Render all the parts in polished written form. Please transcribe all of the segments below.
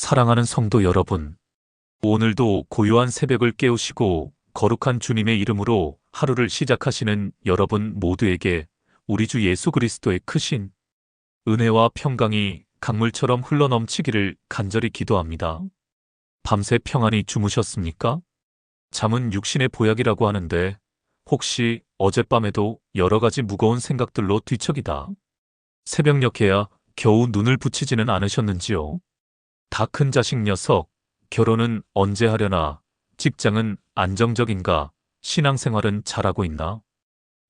사랑하는 성도 여러분, 오늘도 고요한 새벽을 깨우시고 거룩한 주님의 이름으로 하루를 시작하시는 여러분 모두에게 우리 주 예수 그리스도의 크신 은혜와 평강이 강물처럼 흘러넘치기를 간절히 기도합니다. 밤새 평안히 주무셨습니까? 잠은 육신의 보약이라고 하는데 혹시 어젯밤에도 여러 가지 무거운 생각들로 뒤척이다 새벽녘에야 겨우 눈을 붙이지는 않으셨는지요? 다 큰 자식 녀석, 결혼은 언제 하려나, 직장은 안정적인가, 신앙생활은 잘하고 있나?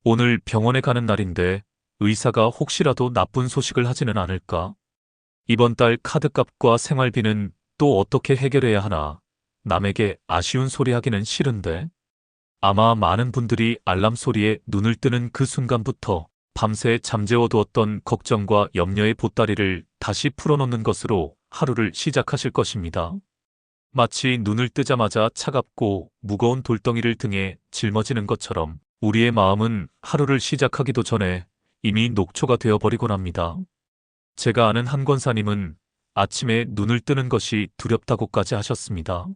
오늘 병원에 가는 날인데 의사가 혹시라도 나쁜 소식을 하지는 않을까? 이번 달 카드값과 생활비는 또 어떻게 해결해야 하나? 남에게 아쉬운 소리 하기는 싫은데. 아마 많은 분들이 알람 소리에 눈을 뜨는 그 순간부터 밤새 잠재워두었던 걱정과 염려의 보따리를 다시 풀어놓는 것으로 하루를 시작하실 것입니다. 마치 눈을 뜨자마자 차갑고 무거운 돌덩이를 등에 짊어지는 것처럼 우리의 마음은 하루를 시작하기도 전에 이미 녹초가 되어버리곤 합니다. 제가 아는 한 권사님은 아침에 눈을 뜨는 것이 두렵다고까지 하셨습니다.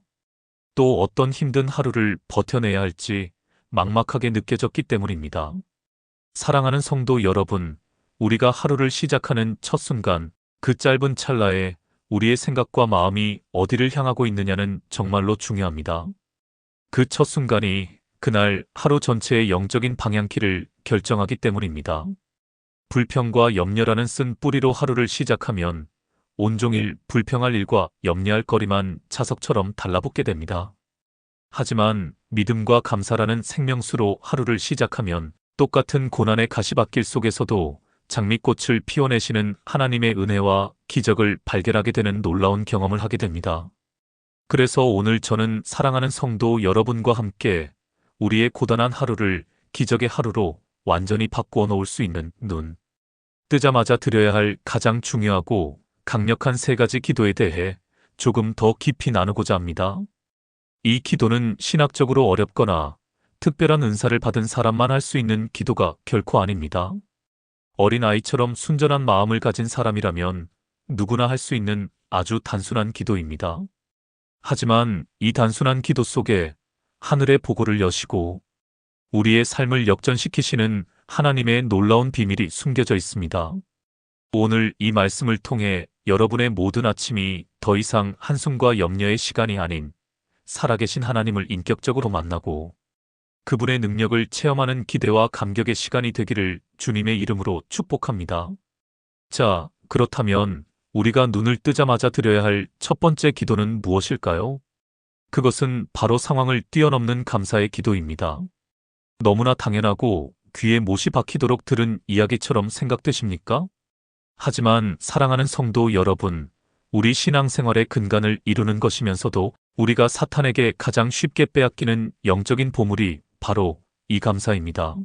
또 어떤 힘든 하루를 버텨내야 할지 막막하게 느껴졌기 때문입니다. 사랑하는 성도 여러분, 우리가 하루를 시작하는 첫 순간, 그 짧은 찰나에 우리의 생각과 마음이 어디를 향하고 있느냐는 정말로 중요합니다. 그 첫 순간이 그날 하루 전체의 영적인 방향키를 결정하기 때문입니다. 불평과 염려라는 쓴 뿌리로 하루를 시작하면 온종일 불평할 일과 염려할 거리만 자석처럼 달라붙게 됩니다. 하지만 믿음과 감사라는 생명수로 하루를 시작하면 똑같은 고난의 가시밭길 속에서도 장미꽃을 피워내시는 하나님의 은혜와 기적을 발견하게 되는 놀라운 경험을 하게 됩니다. 그래서 오늘 저는 사랑하는 성도 여러분과 함께 우리의 고단한 하루를 기적의 하루로 완전히 바꾸어 놓을 수 있는 눈 뜨자마자 드려야 할 가장 중요하고 강력한 세 가지 기도에 대해 조금 더 깊이 나누고자 합니다. 이 기도는 신학적으로 어렵거나 특별한 은사를 받은 사람만 할 수 있는 기도가 결코 아닙니다. 어린아이처럼 순전한 마음을 가진 사람이라면 누구나 할 수 있는 아주 단순한 기도입니다. 하지만 이 단순한 기도 속에 하늘의 보고를 여시고 우리의 삶을 역전시키시는 하나님의 놀라운 비밀이 숨겨져 있습니다. 오늘 이 말씀을 통해 여러분의 모든 아침이 더 이상 한숨과 염려의 시간이 아닌 살아계신 하나님을 인격적으로 만나고 그분의 능력을 체험하는 기대와 감격의 시간이 되기를 주님의 이름으로 축복합니다. 자, 그렇다면 우리가 눈을 뜨자마자 드려야 할 첫 번째 기도는 무엇일까요? 그것은 바로 상황을 뛰어넘는 감사의 기도입니다. 너무나 당연하고 귀에 못이 박히도록 들은 이야기처럼 생각되십니까? 하지만 사랑하는 성도 여러분, 우리 신앙생활의 근간을 이루는 것이면서도 우리가 사탄에게 가장 쉽게 빼앗기는 영적인 보물이 바로 이 감사입니다.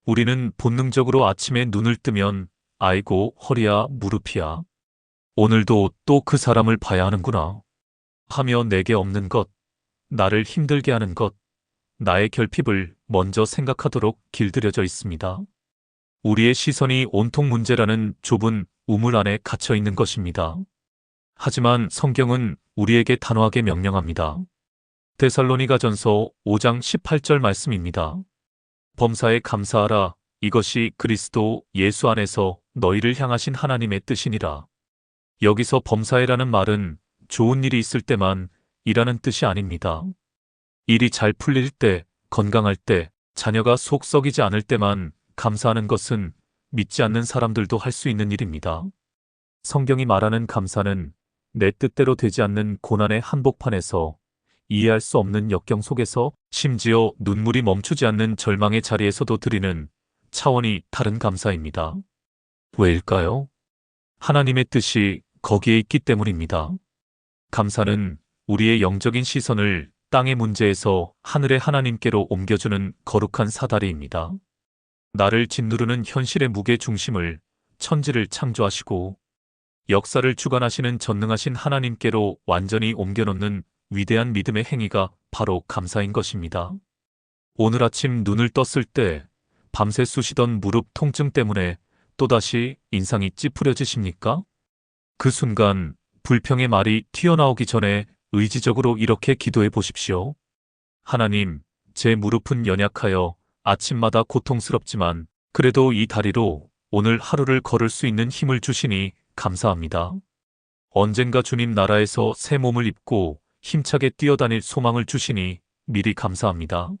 우리는 본능적으로 아침에 눈을 뜨면 아이고 허리야 무릎이야. 오늘도 또 그 사람을 봐야 하는구나. 하며 내게 없는 것, 나를 힘들게 하는 것, 나의 결핍을 먼저 생각하도록 길들여져 있습니다. 우리의 시선이 온통 문제라는 좁은 우물 안에 갇혀 있는 것입니다. 하지만 성경은 우리에게 단호하게 명령합니다. 데살로니가전서 5장 18절 말씀입니다. 범사에 감사하라. 이것이 그리스도 예수 안에서 너희를 향하신 하나님의 뜻이니라. 여기서 범사에라는 말은 좋은 일이 있을 때만 이라는 뜻이 아닙니다. 일이 잘 풀릴 때, 건강할 때, 자녀가 속 썩이지 않을 때만 감사하는 것은 믿지 않는 사람들도 할 수 있는 일입니다. 성경이 말하는 감사는 내 뜻대로 되지 않는 고난의 한복판에서 이해할 수 없는 역경 속에서 심지어 눈물이 멈추지 않는 절망의 자리에서도 드리는 차원이 다른 감사입니다. 왜일까요? 하나님의 뜻이 거기에 있기 때문입니다. 감사는 우리의 영적인 시선을 땅의 문제에서 하늘의 하나님께로 옮겨주는 거룩한 사다리입니다. 나를 짓누르는 현실의 무게 중심을 천지를 창조하시고 역사를 주관하시는 전능하신 하나님께로 완전히 옮겨놓는 위대한 믿음의 행위가 바로 감사인 것입니다. 오늘 아침 눈을 떴을 때 밤새 쑤시던 무릎 통증 때문에 또다시 인상이 찌푸려지십니까? 그 순간 불평의 말이 튀어나오기 전에 의지적으로 이렇게 기도해 보십시오. 하나님, 제 무릎은 연약하여 아침마다 고통스럽지만 그래도 이 다리로 오늘 하루를 걸을 수 있는 힘을 주시니 감사합니다. 언젠가 주님 나라에서 새 몸을 입고 힘차게 뛰어다닐 소망을 주시니 미리 감사합니다.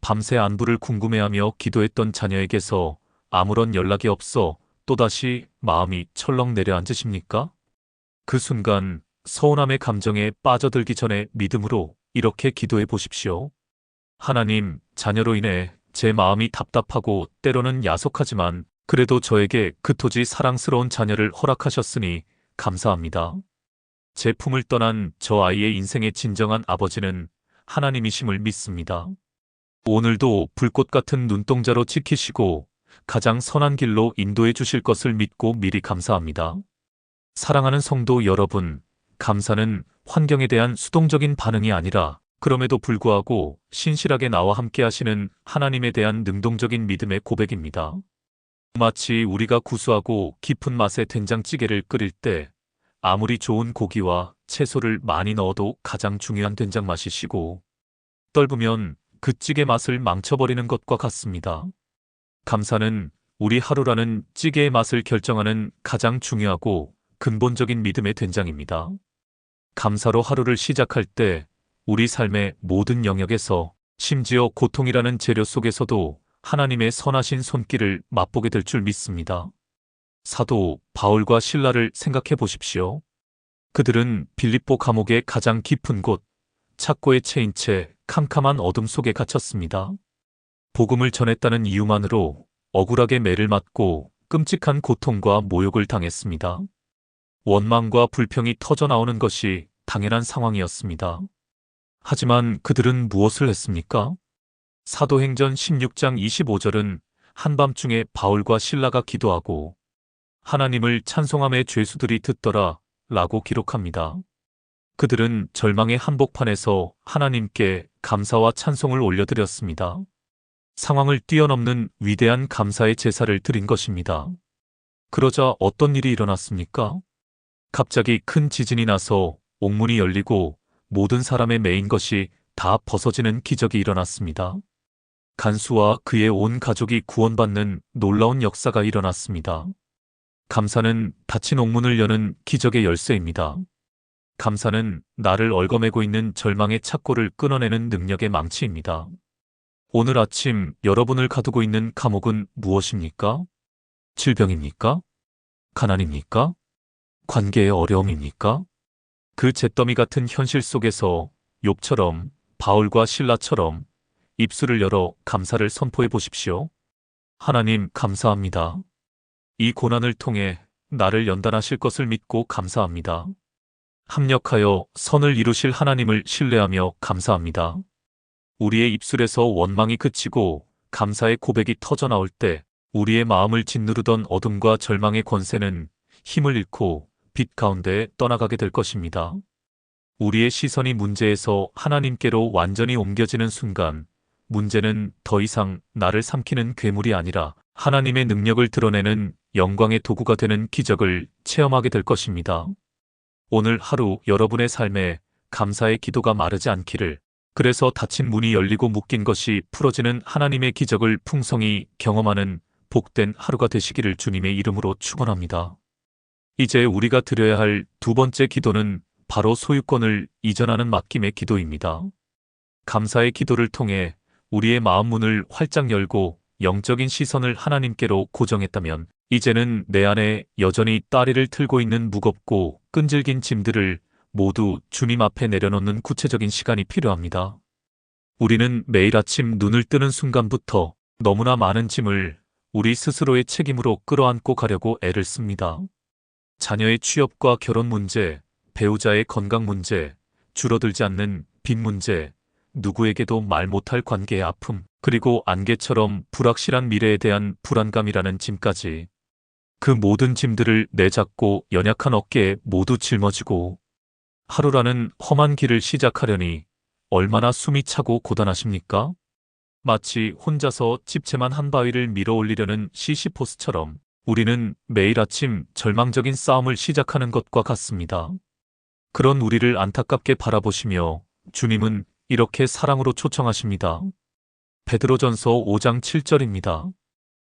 밤새 안부를 궁금해하며 기도했던 자녀에게서 아무런 연락이 없어 또다시 마음이 철렁 내려앉으십니까? 그 순간 서운함의 감정에 빠져들기 전에 믿음으로 이렇게 기도해 보십시오. 하나님, 자녀로 인해 제 마음이 답답하고 때로는 야속하지만 그래도 저에게 그토지 사랑스러운 자녀를 허락하셨으니 감사합니다. 제 품을 떠난 저 아이의 인생의 진정한 아버지는 하나님이심을 믿습니다. 오늘도 불꽃 같은 눈동자로 지키시고 가장 선한 길로 인도해 주실 것을 믿고 미리 감사합니다. 사랑하는 성도 여러분, 감사는 환경에 대한 수동적인 반응이 아니라 그럼에도 불구하고 신실하게 나와 함께 하시는 하나님에 대한 능동적인 믿음의 고백입니다. 마치 우리가 구수하고 깊은 맛의 된장찌개를 끓일 때 아무리 좋은 고기와 채소를 많이 넣어도 가장 중요한 된장 맛이 시고 떫으면 그 찌개 맛을 망쳐버리는 것과 같습니다. 감사는 우리 하루라는 찌개의 맛을 결정하는 가장 중요하고 근본적인 믿음의 된장입니다. 감사로 하루를 시작할 때 우리 삶의 모든 영역에서 심지어 고통이라는 재료 속에서도 하나님의 선하신 손길을 맛보게 될 줄 믿습니다. 사도 바울과 실라를 생각해 보십시오. 그들은 빌립보 감옥의 가장 깊은 곳, 착고에 채인 채 캄캄한 어둠 속에 갇혔습니다. 복음을 전했다는 이유만으로 억울하게 매를 맞고 끔찍한 고통과 모욕을 당했습니다. 원망과 불평이 터져나오는 것이 당연한 상황이었습니다. 하지만 그들은 무엇을 했습니까? 사도행전 16장 25절은 한밤중에 바울과 실라가 기도하고 하나님을 찬송함에 죄수들이 듣더라 라고 기록합니다. 그들은 절망의 한복판에서 하나님께 감사와 찬송을 올려드렸습니다. 상황을 뛰어넘는 위대한 감사의 제사를 드린 것입니다. 그러자 어떤 일이 일어났습니까? 갑자기 큰 지진이 나서 옥문이 열리고 모든 사람의 매인 것이 다 벗어지는 기적이 일어났습니다. 간수와 그의 온 가족이 구원받는 놀라운 역사가 일어났습니다. 감사는 닫힌 옥문을 여는 기적의 열쇠입니다. 감사는 나를 얽어매고 있는 절망의 착고를 끊어내는 능력의 망치입니다. 오늘 아침 여러분을 가두고 있는 감옥은 무엇입니까? 질병입니까? 가난입니까? 관계의 어려움입니까? 그 잿더미 같은 현실 속에서 욥처럼 바울과 실라처럼 입술을 열어 감사를 선포해 보십시오. 하나님 감사합니다. 이 고난을 통해 나를 연단하실 것을 믿고 감사합니다. 합력하여 선을 이루실 하나님을 신뢰하며 감사합니다. 우리의 입술에서 원망이 그치고 감사의 고백이 터져나올 때 우리의 마음을 짓누르던 어둠과 절망의 권세는 힘을 잃고 빛 가운데 떠나가게 될 것입니다. 우리의 시선이 문제에서 하나님께로 완전히 옮겨지는 순간 문제는 더 이상 나를 삼키는 괴물이 아니라 하나님의 능력을 드러내는 영광의 도구가 되는 기적을 체험하게 될 것입니다. 오늘 하루 여러분의 삶에 감사의 기도가 마르지 않기를, 그래서 닫힌 문이 열리고 묶인 것이 풀어지는 하나님의 기적을 풍성히 경험하는 복된 하루가 되시기를 주님의 이름으로 축원합니다. 이제 우리가 드려야 할 두 번째 기도는 바로 소유권을 이전하는 맡김의 기도입니다. 감사의 기도를 통해 우리의 마음 문을 활짝 열고 영적인 시선을 하나님께로 고정했다면 이제는 내 안에 여전히 따리를 틀고 있는 무겁고 끈질긴 짐들을 모두 주님 앞에 내려놓는 구체적인 시간이 필요합니다. 우리는 매일 아침 눈을 뜨는 순간부터 너무나 많은 짐을 우리 스스로의 책임으로 끌어안고 가려고 애를 씁니다. 자녀의 취업과 결혼 문제, 배우자의 건강 문제, 줄어들지 않는 빚 문제, 누구에게도 말 못할 관계의 아픔, 그리고 안개처럼 불확실한 미래에 대한 불안감이라는 짐까지. 그 모든 짐들을 내잡고 연약한 어깨에 모두 짊어지고 하루라는 험한 길을 시작하려니 얼마나 숨이 차고 고단하십니까? 마치 혼자서 집채만 한 바위를 밀어 올리려는 시시포스처럼 우리는 매일 아침 절망적인 싸움을 시작하는 것과 같습니다. 그런 우리를 안타깝게 바라보시며 주님은 이렇게 사랑으로 초청하십니다. 베드로전서 5장 7절입니다.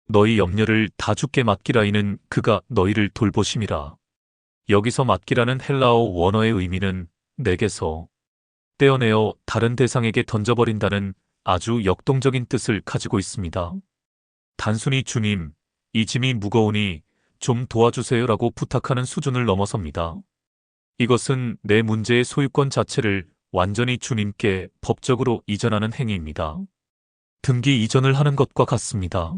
너희 염려를 다 주께 맡기라 이는 그가 너희를 돌보심이라. 여기서 맡기라는 헬라어 원어의 의미는 내게서 떼어내어 다른 대상에게 던져버린다는 아주 역동적인 뜻을 가지고 있습니다. 단순히 주님, 이 짐이 무거우니 좀 도와주세요라고 부탁하는 수준을 넘어섭니다. 이것은 내 문제의 소유권 자체를 완전히 주님께 법적으로 이전하는 행위입니다. 등기 이전을 하는 것과 같습니다.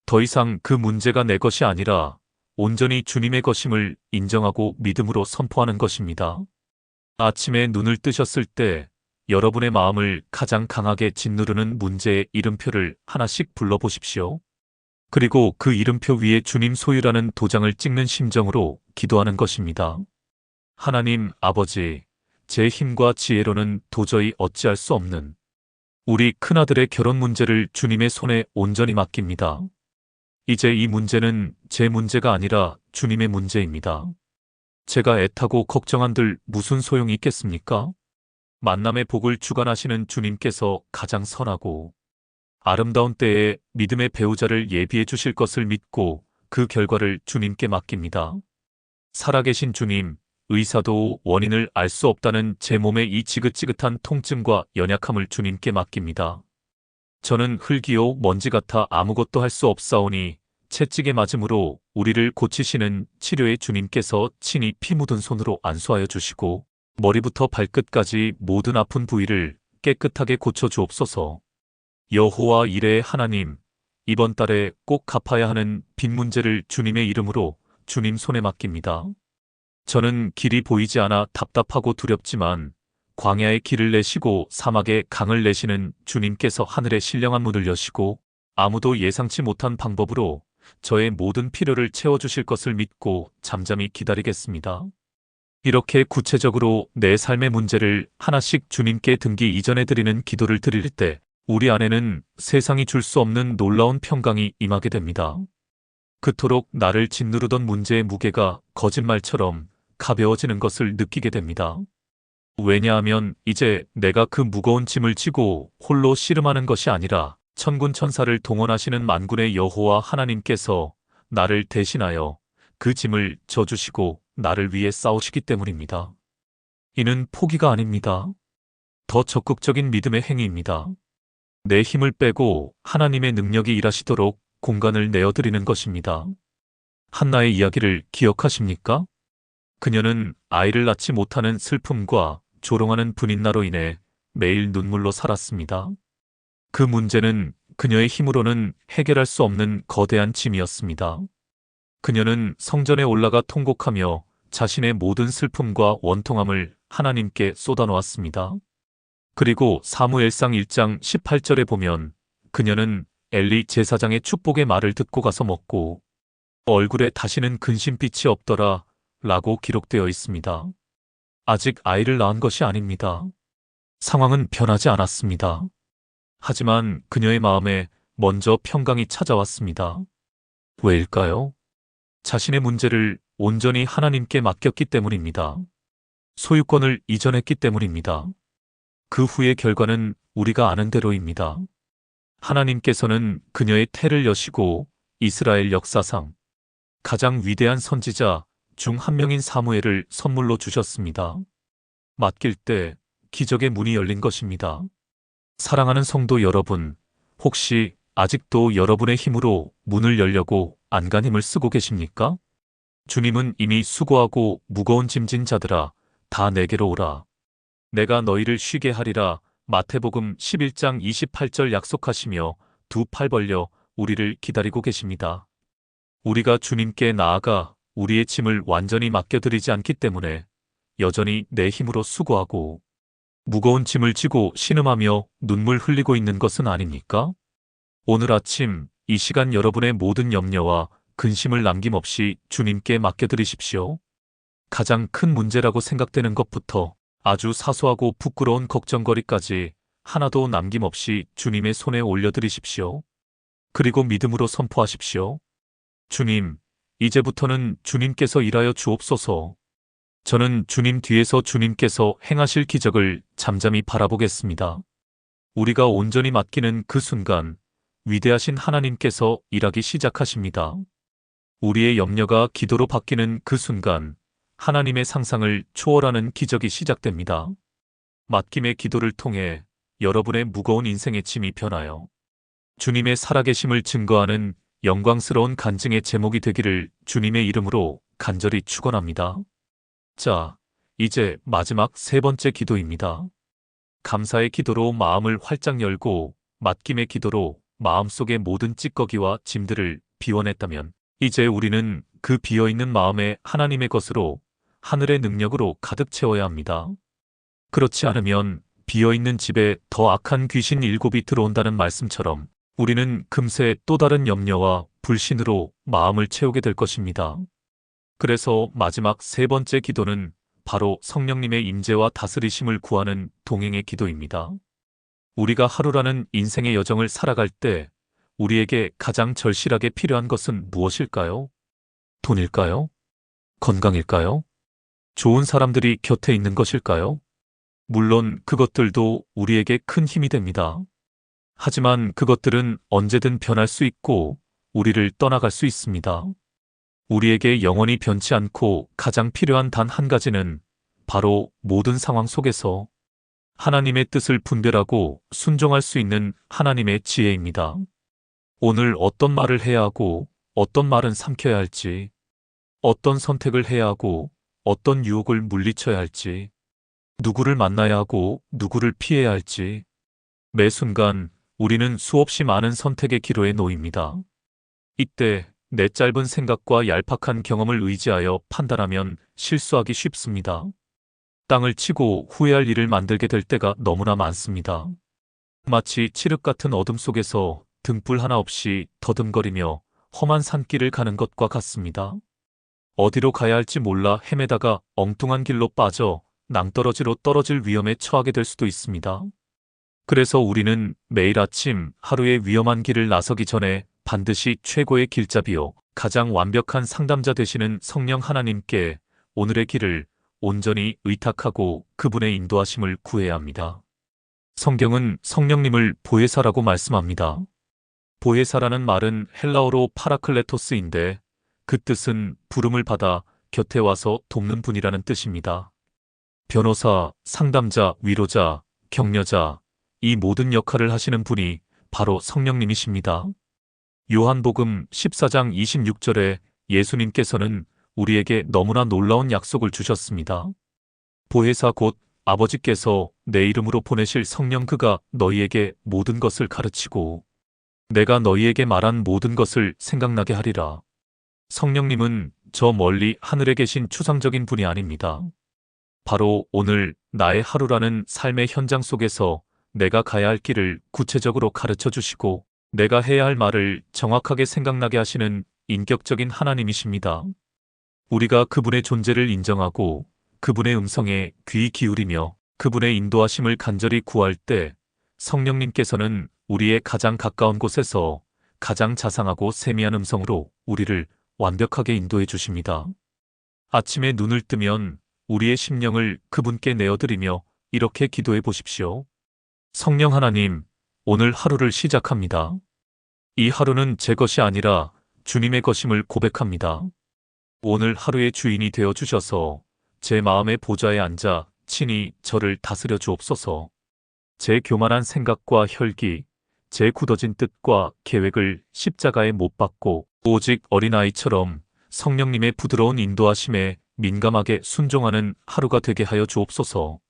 더 이상 그 문제가 내 것이 아니라 온전히 주님의 것임을 인정하고 믿음으로 선포하는 것입니다. 아침에 눈을 뜨셨을 때 여러분의 마음을 가장 강하게 짓누르는 문제의 이름표를 하나씩 불러보십시오. 그리고 그 이름표 위에 주님 소유라는 도장을 찍는 심정으로 기도하는 것입니다. 하나님 아버지, 제 힘과 지혜로는 도저히 어찌할 수 없는 우리 큰아들의 결혼 문제를 주님의 손에 온전히 맡깁니다. 이제 이 문제는 제 문제가 아니라 주님의 문제입니다. 제가 애타고 걱정한들 무슨 소용이 있겠습니까? 만남의 복을 주관하시는 주님께서 가장 선하고 아름다운 때에 믿음의 배우자를 예비해 주실 것을 믿고 그 결과를 주님께 맡깁니다. 살아계신 주님, 의사도 원인을 알 수 없다는 제 몸의 이 지긋지긋한 통증과 연약함을 주님께 맡깁니다. 저는 흙이요 먼지 같아 아무것도 할 수 없사오니 채찍에 맞음으로 우리를 고치시는 치료의 주님께서 친히 피 묻은 손으로 안수하여 주시고 머리부터 발끝까지 모든 아픈 부위를 깨끗하게 고쳐 주옵소서. 여호와 이레의 하나님, 이번 달에 꼭 갚아야 하는 빚 문제를 주님의 이름으로 주님 손에 맡깁니다. 저는 길이 보이지 않아 답답하고 두렵지만 광야의 길을 내시고 사막에 강을 내시는 주님께서 하늘의 신령한 문을 여시고 아무도 예상치 못한 방법으로 저의 모든 필요를 채워주실 것을 믿고 잠잠히 기다리겠습니다. 이렇게 구체적으로 내 삶의 문제를 하나씩 주님께 등기 이전에 드리는 기도를 드릴 때 우리 안에는 세상이 줄 수 없는 놀라운 평강이 임하게 됩니다. 그토록 나를 짓누르던 문제의 무게가 거짓말처럼 가벼워지는 것을 느끼게 됩니다. 왜냐하면 이제 내가 그 무거운 짐을 지고 홀로 씨름하는 것이 아니라 천군 천사를 동원하시는 만군의 여호와 하나님께서 나를 대신하여 그 짐을 져주시고 나를 위해 싸우시기 때문입니다. 이는 포기가 아닙니다. 더 적극적인 믿음의 행위입니다. 내 힘을 빼고 하나님의 능력이 일하시도록 공간을 내어드리는 것입니다. 한나의 이야기를 기억하십니까? 그녀는 아이를 낳지 못하는 슬픔과 조롱하는 분인나로 인해 매일 눈물로 살았습니다. 그 문제는 그녀의 힘으로는 해결할 수 없는 거대한 짐이었습니다. 그녀는 성전에 올라가 통곡하며 자신의 모든 슬픔과 원통함을 하나님께 쏟아놓았습니다. 그리고 사무엘상 1장 18절에 보면 그녀는 엘리 제사장의 축복의 말을 듣고 가서 먹고 얼굴에 다시는 근심빛이 없더라 라고 기록되어 있습니다. 아직 아이를 낳은 것이 아닙니다. 상황은 변하지 않았습니다. 하지만 그녀의 마음에 먼저 평강이 찾아왔습니다. 왜일까요? 자신의 문제를 온전히 하나님께 맡겼기 때문입니다. 소유권을 이전했기 때문입니다. 그 후의 결과는 우리가 아는 대로입니다. 하나님께서는 그녀의 태를 여시고 이스라엘 역사상 가장 위대한 선지자 중 한 명인 사무엘을 선물로 주셨습니다. 맡길 때 기적의 문이 열린 것입니다. 사랑하는 성도 여러분, 혹시 아직도 여러분의 힘으로 문을 열려고 안간힘을 쓰고 계십니까? 주님은 이미 수고하고 무거운 짐진 자들아 다 내게로 오라. 내가 너희를 쉬게 하리라. 마태복음 11장 28절 약속하시며 두 팔 벌려 우리를 기다리고 계십니다. 우리가 주님께 나아가 우리의 짐을 완전히 맡겨드리지 않기 때문에 여전히 내 힘으로 수고하고 무거운 짐을 지고 신음하며 눈물 흘리고 있는 것은 아닙니까? 오늘 아침 이 시간 여러분의 모든 염려와 근심을 남김없이 주님께 맡겨드리십시오. 가장 큰 문제라고 생각되는 것부터 아주 사소하고 부끄러운 걱정거리까지 하나도 남김없이 주님의 손에 올려드리십시오. 그리고 믿음으로 선포하십시오. 주님, 이제부터는 주님께서 일하여 주옵소서. 저는 주님 뒤에서 주님께서 행하실 기적을 잠잠히 바라보겠습니다. 우리가 온전히 맡기는 그 순간 위대하신 하나님께서 일하기 시작하십니다. 우리의 염려가 기도로 바뀌는 그 순간 하나님의 상상을 초월하는 기적이 시작됩니다. 맡김의 기도를 통해 여러분의 무거운 인생의 짐이 변하여 주님의 살아계심을 증거하는 영광스러운 간증의 제목이 되기를 주님의 이름으로 간절히 축원합니다. 자, 이제 마지막 세 번째 기도입니다. 감사의 기도로 마음을 활짝 열고 맡김의 기도로 마음속의 모든 찌꺼기와 짐들을 비워냈다면 이제 우리는 그 비어있는 마음에 하나님의 것으로 하늘의 능력으로 가득 채워야 합니다. 그렇지 않으면 비어있는 집에 더 악한 귀신 7이 들어온다는 말씀처럼 우리는 금세 또 다른 염려와 불신으로 마음을 채우게 될 것입니다. 그래서 마지막 세 번째 기도는 바로 성령님의 임재와 다스리심을 구하는 동행의 기도입니다. 우리가 하루라는 인생의 여정을 살아갈 때 우리에게 가장 절실하게 필요한 것은 무엇일까요? 돈일까요? 건강일까요? 좋은 사람들이 곁에 있는 것일까요? 물론 그것들도 우리에게 큰 힘이 됩니다. 하지만 그것들은 언제든 변할 수 있고 우리를 떠나갈 수 있습니다. 우리에게 영원히 변치 않고 가장 필요한 단 한 가지는 바로 모든 상황 속에서 하나님의 뜻을 분별하고 순종할 수 있는 하나님의 지혜입니다. 오늘 어떤 말을 해야 하고 어떤 말은 삼켜야 할지, 어떤 선택을 해야 하고 어떤 유혹을 물리쳐야 할지, 누구를 만나야 하고 누구를 피해야 할지, 매 순간 우리는 수없이 많은 선택의 기로에 놓입니다. 이때 내 짧은 생각과 얄팍한 경험을 의지하여 판단하면 실수하기 쉽습니다. 땅을 치고 후회할 일을 만들게 될 때가 너무나 많습니다. 마치 칠흑 같은 어둠 속에서 등불 하나 없이 더듬거리며 험한 산길을 가는 것과 같습니다. 어디로 가야 할지 몰라 헤매다가 엉뚱한 길로 빠져 낭떠러지로 떨어질 위험에 처하게 될 수도 있습니다. 그래서 우리는 매일 아침 하루의 위험한 길을 나서기 전에 반드시 최고의 길잡이요 가장 완벽한 상담자 되시는 성령 하나님께 오늘의 길을 온전히 의탁하고 그분의 인도하심을 구해야 합니다. 성경은 성령님을 보혜사라고 말씀합니다. 보혜사라는 말은 헬라어로 파라클레토스인데 그 뜻은 부름을 받아 곁에 와서 돕는 분이라는 뜻입니다. 변호사, 상담자, 위로자, 격려자, 이 모든 역할을 하시는 분이 바로 성령님이십니다. 요한복음 14장 26절에 예수님께서는 우리에게 너무나 놀라운 약속을 주셨습니다. 보혜사 곧 아버지께서 내 이름으로 보내실 성령 그가 너희에게 모든 것을 가르치고 내가 너희에게 말한 모든 것을 생각나게 하리라. 성령님은 저 멀리 하늘에 계신 추상적인 분이 아닙니다. 바로 오늘 나의 하루라는 삶의 현장 속에서 내가 가야 할 길을 구체적으로 가르쳐 주시고 내가 해야 할 말을 정확하게 생각나게 하시는 인격적인 하나님이십니다. 우리가 그분의 존재를 인정하고 그분의 음성에 귀 기울이며 그분의 인도하심을 간절히 구할 때 성령님께서는 우리의 가장 가까운 곳에서 가장 자상하고 세미한 음성으로 우리를 완벽하게 인도해 주십니다. 아침에 눈을 뜨면 우리의 심령을 그분께 내어드리며 이렇게 기도해 보십시오. 성령 하나님, 오늘 하루를 시작합니다. 이 하루는 제 것이 아니라 주님의 것임을 고백합니다. 오늘 하루의 주인이 되어 주셔서 제 마음의 보좌에 앉아 친히 저를 다스려 주옵소서. 제 교만한 생각과 혈기, 제 굳어진 뜻과 계획을 십자가에 못 박고 오직 어린아이처럼 성령님의 부드러운 인도하심에 민감하게 순종하는 하루가 되게 하여 주옵소서.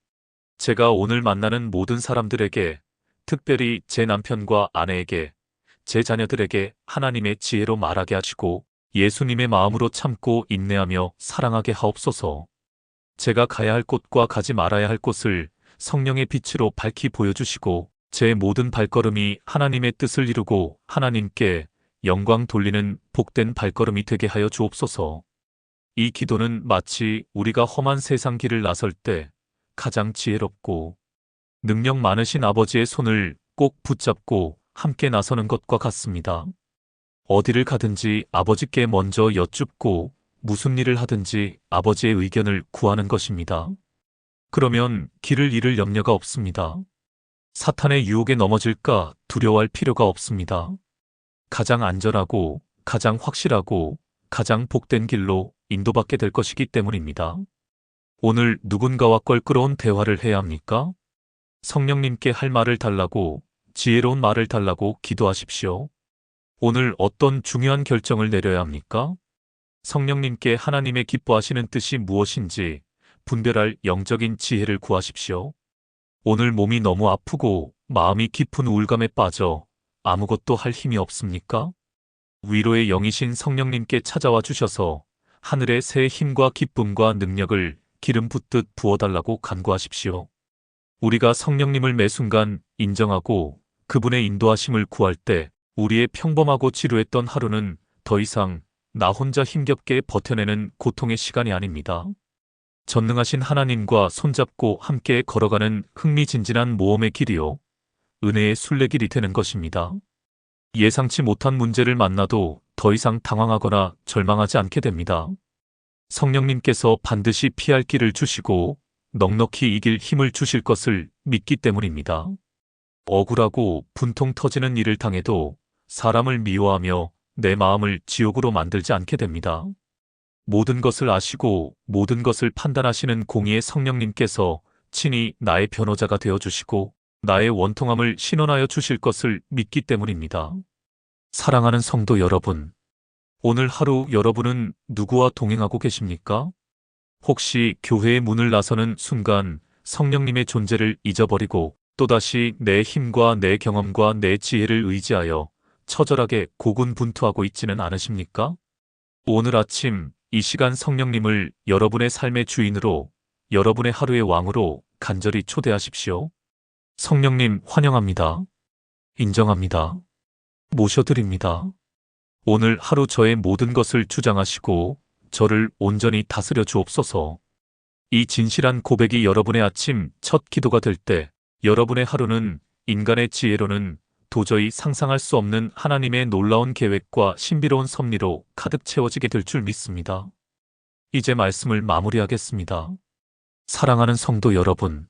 제가 오늘 만나는 모든 사람들에게, 특별히 제 남편과 아내에게, 제 자녀들에게 하나님의 지혜로 말하게 하시고 예수님의 마음으로 참고 인내하며 사랑하게 하옵소서. 제가 가야 할 곳과 가지 말아야 할 곳을 성령의 빛으로 밝히 보여주시고 제 모든 발걸음이 하나님의 뜻을 이루고 하나님께 영광 돌리는 복된 발걸음이 되게 하여 주옵소서. 이 기도는 마치 우리가 험한 세상 길을 나설 때 가장 지혜롭고 능력 많으신 아버지의 손을 꼭 붙잡고 함께 나서는 것과 같습니다. 어디를 가든지 아버지께 먼저 여쭙고 무슨 일을 하든지 아버지의 의견을 구하는 것입니다. 그러면 길을 잃을 염려가 없습니다. 사탄의 유혹에 넘어질까 두려워할 필요가 없습니다. 가장 안전하고 가장 확실하고 가장 복된 길로 인도받게 될 것이기 때문입니다. 오늘 누군가와 껄끄러운 대화를 해야 합니까? 성령님께 할 말을 달라고, 지혜로운 말을 달라고 기도하십시오. 오늘 어떤 중요한 결정을 내려야 합니까? 성령님께 하나님의 기뻐하시는 뜻이 무엇인지 분별할 영적인 지혜를 구하십시오. 오늘 몸이 너무 아프고 마음이 깊은 우울감에 빠져 아무것도 할 힘이 없습니까? 위로의 영이신 성령님께 찾아와 주셔서 하늘의 새 힘과 기쁨과 능력을 기름 붓듯 부어달라고 간구하십시오. 우리가 성령님을 매 순간 인정하고 그분의 인도하심을 구할 때 우리의 평범하고 지루했던 하루는 더 이상 나 혼자 힘겹게 버텨내는 고통의 시간이 아닙니다. 전능하신 하나님과 손잡고 함께 걸어가는 흥미진진한 모험의 길이요. 은혜의 순례길이 되는 것입니다. 예상치 못한 문제를 만나도 더 이상 당황하거나 절망하지 않게 됩니다. 성령님께서 반드시 피할 길을 주시고 넉넉히 이길 힘을 주실 것을 믿기 때문입니다. 억울하고 분통 터지는 일을 당해도 사람을 미워하며 내 마음을 지옥으로 만들지 않게 됩니다. 모든 것을 아시고 모든 것을 판단하시는 공의의 성령님께서 친히 나의 변호자가 되어주시고 나의 원통함을 신원하여 주실 것을 믿기 때문입니다. 사랑하는 성도 여러분, 오늘 하루 여러분은 누구와 동행하고 계십니까? 혹시 교회의 문을 나서는 순간 성령님의 존재를 잊어버리고 또다시 내 힘과 내 경험과 내 지혜를 의지하여 처절하게 고군분투하고 있지는 않으십니까? 오늘 아침 이 시간 성령님을 여러분의 삶의 주인으로, 여러분의 하루의 왕으로 간절히 초대하십시오. 성령님 환영합니다. 인정합니다. 모셔드립니다. 오늘 하루 저의 모든 것을 주장하시고 저를 온전히 다스려 주옵소서. 이 진실한 고백이 여러분의 아침 첫 기도가 될 때 여러분의 하루는 인간의 지혜로는 도저히 상상할 수 없는 하나님의 놀라운 계획과 신비로운 섭리로 가득 채워지게 될 줄 믿습니다. 이제 말씀을 마무리하겠습니다. 사랑하는 성도 여러분,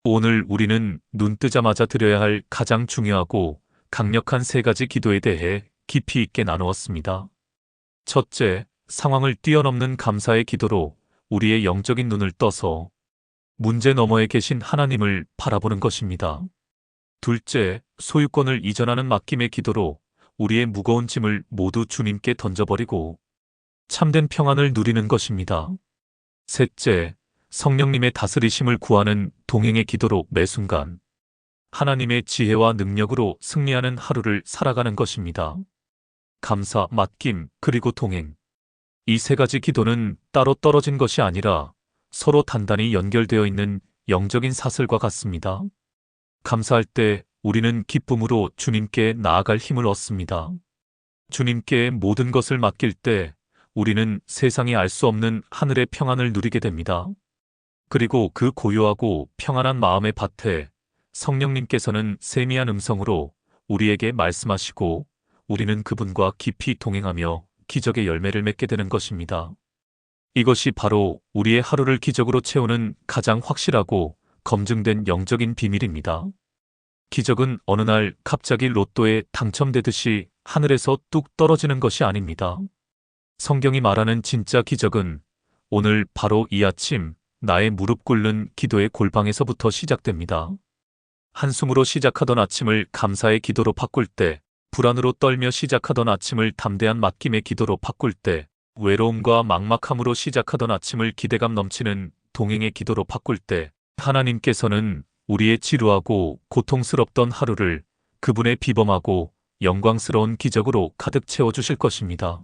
오늘 우리는 눈 뜨자마자 드려야 할 가장 중요하고 강력한 세 가지 기도에 대해 깊이 있게 나누었습니다. 첫째, 상황을 뛰어넘는 감사의 기도로 우리의 영적인 눈을 떠서 문제 너머에 계신 하나님을 바라보는 것입니다. 둘째, 소유권을 이전하는 맡김의 기도로 우리의 무거운 짐을 모두 주님께 던져버리고 참된 평안을 누리는 것입니다. 셋째, 성령님의 다스리심을 구하는 동행의 기도로 매 순간 하나님의 지혜와 능력으로 승리하는 하루를 살아가는 것입니다. 감사, 맡김, 그리고 동행. 이 세 가지 기도는 따로 떨어진 것이 아니라 서로 단단히 연결되어 있는 영적인 사슬과 같습니다. 감사할 때 우리는 기쁨으로 주님께 나아갈 힘을 얻습니다. 주님께 모든 것을 맡길 때 우리는 세상이 알 수 없는 하늘의 평안을 누리게 됩니다. 그리고 그 고요하고 평안한 마음의 밭에 성령님께서는 세미한 음성으로 우리에게 말씀하시고 우리는 그분과 깊이 동행하며 기적의 열매를 맺게 되는 것입니다. 이것이 바로 우리의 하루를 기적으로 채우는 가장 확실하고 검증된 영적인 비밀입니다. 기적은 어느 날 갑자기 로또에 당첨되듯이 하늘에서 뚝 떨어지는 것이 아닙니다. 성경이 말하는 진짜 기적은 오늘 바로 이 아침 나의 무릎 꿇는 기도의 골방에서부터 시작됩니다. 한숨으로 시작하던 아침을 감사의 기도로 바꿀 때, 불안으로 떨며 시작하던 아침을 담대한 맡김의 기도로 바꿀 때, 외로움과 막막함으로 시작하던 아침을 기대감 넘치는 동행의 기도로 바꿀 때, 하나님께서는 우리의 지루하고 고통스럽던 하루를 그분의 비범하고 영광스러운 기적으로 가득 채워주실 것입니다.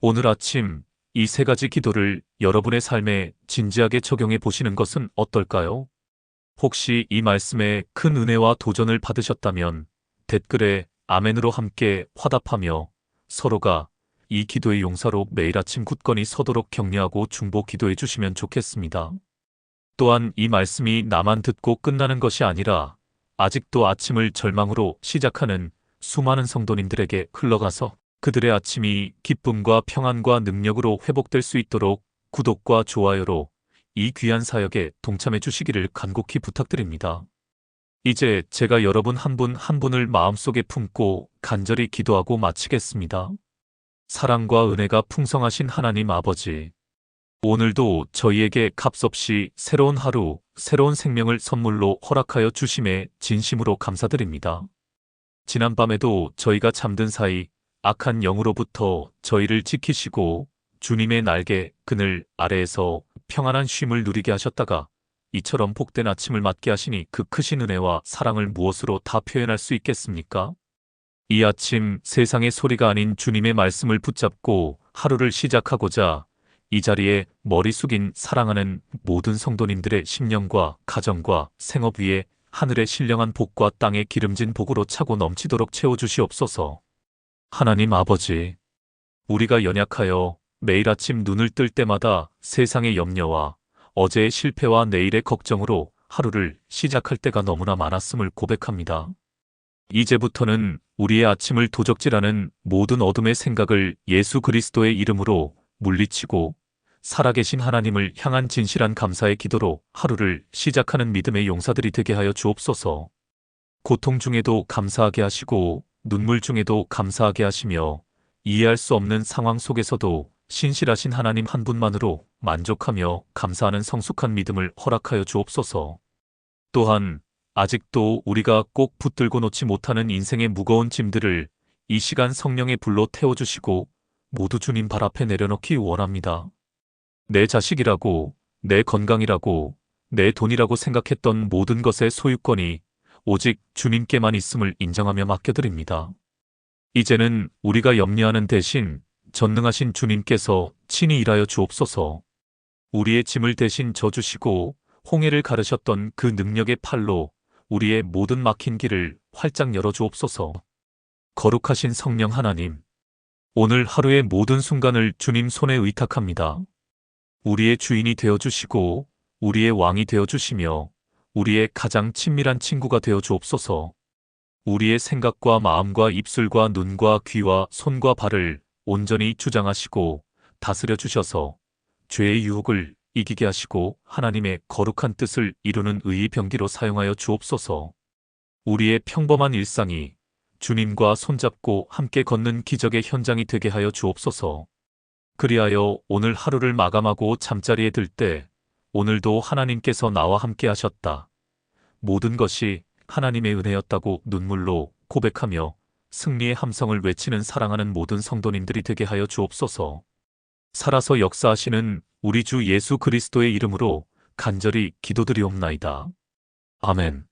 오늘 아침 이 세 가지 기도를 여러분의 삶에 진지하게 적용해 보시는 것은 어떨까요? 혹시 이 말씀에 큰 은혜와 도전을 받으셨다면 댓글에 아멘으로 함께 화답하며 서로가 이 기도의 용사로 매일 아침 굳건히 서도록 격려하고 중보 기도해 주시면 좋겠습니다. 또한 이 말씀이 나만 듣고 끝나는 것이 아니라 아직도 아침을 절망으로 시작하는 수많은 성도님들에게 흘러가서 그들의 아침이 기쁨과 평안과 능력으로 회복될 수 있도록 구독과 좋아요로 이 귀한 사역에 동참해 주시기를 간곡히 부탁드립니다. 이제 제가 여러분 한 분 한 분을 마음속에 품고 간절히 기도하고 마치겠습니다. 사랑과 은혜가 풍성하신 하나님 아버지, 오늘도 저희에게 값없이 새로운 하루, 새로운 생명을 선물로 허락하여 주심에 진심으로 감사드립니다. 지난밤에도 저희가 잠든 사이 악한 영으로부터 저희를 지키시고 주님의 날개 그늘 아래에서 평안한 쉼을 누리게 하셨다가 이처럼 복된 아침을 맞게 하시니 그 크신 은혜와 사랑을 무엇으로 다 표현할 수 있겠습니까? 이 아침 세상의 소리가 아닌 주님의 말씀을 붙잡고 하루를 시작하고자 이 자리에 머리 숙인 사랑하는 모든 성도님들의 심령과 가정과 생업 위에 하늘의 신령한 복과 땅의 기름진 복으로 차고 넘치도록 채워주시옵소서. 하나님 아버지, 우리가 연약하여 매일 아침 눈을 뜰 때마다 세상의 염려와 어제의 실패와 내일의 걱정으로 하루를 시작할 때가 너무나 많았음을 고백합니다. 이제부터는 우리의 아침을 도적질하는 모든 어둠의 생각을 예수 그리스도의 이름으로 물리치고 살아계신 하나님을 향한 진실한 감사의 기도로 하루를 시작하는 믿음의 용사들이 되게 하여 주옵소서. 고통 중에도 감사하게 하시고 눈물 중에도 감사하게 하시며 이해할 수 없는 상황 속에서도 신실하신 하나님 한 분만으로 만족하며 감사하는 성숙한 믿음을 허락하여 주옵소서. 또한 아직도 우리가 꼭 붙들고 놓지 못하는 인생의 무거운 짐들을 이 시간 성령의 불로 태워주시고 모두 주님 발 앞에 내려놓기 원합니다. 내 자식이라고, 내 건강이라고, 내 돈이라고 생각했던 모든 것의 소유권이 오직 주님께만 있음을 인정하며 맡겨드립니다. 이제는 우리가 염려하는 대신 전능하신 주님께서 친히 일하여 주옵소서. 우리의 짐을 대신 져주시고 홍해를 가르셨던 그 능력의 팔로 우리의 모든 막힌 길을 활짝 열어주옵소서. 거룩하신 성령 하나님, 오늘 하루의 모든 순간을 주님 손에 의탁합니다. 우리의 주인이 되어주시고 우리의 왕이 되어주시며 우리의 가장 친밀한 친구가 되어 주옵소서. 우리의 생각과 마음과 입술과 눈과 귀와 손과 발을 온전히 주장하시고 다스려 주셔서 죄의 유혹을 이기게 하시고 하나님의 거룩한 뜻을 이루는 의의 병기로 사용하여 주옵소서. 우리의 평범한 일상이 주님과 손잡고 함께 걷는 기적의 현장이 되게 하여 주옵소서. 그리하여 오늘 하루를 마감하고 잠자리에 들 때 오늘도 하나님께서 나와 함께 하셨다. 모든 것이 하나님의 은혜였다고 눈물로 고백하며 승리의 함성을 외치는 사랑하는 모든 성도님들이 되게 하여 주옵소서. 살아서 역사하시는 우리 주 예수 그리스도의 이름으로 간절히 기도드리옵나이다. 아멘.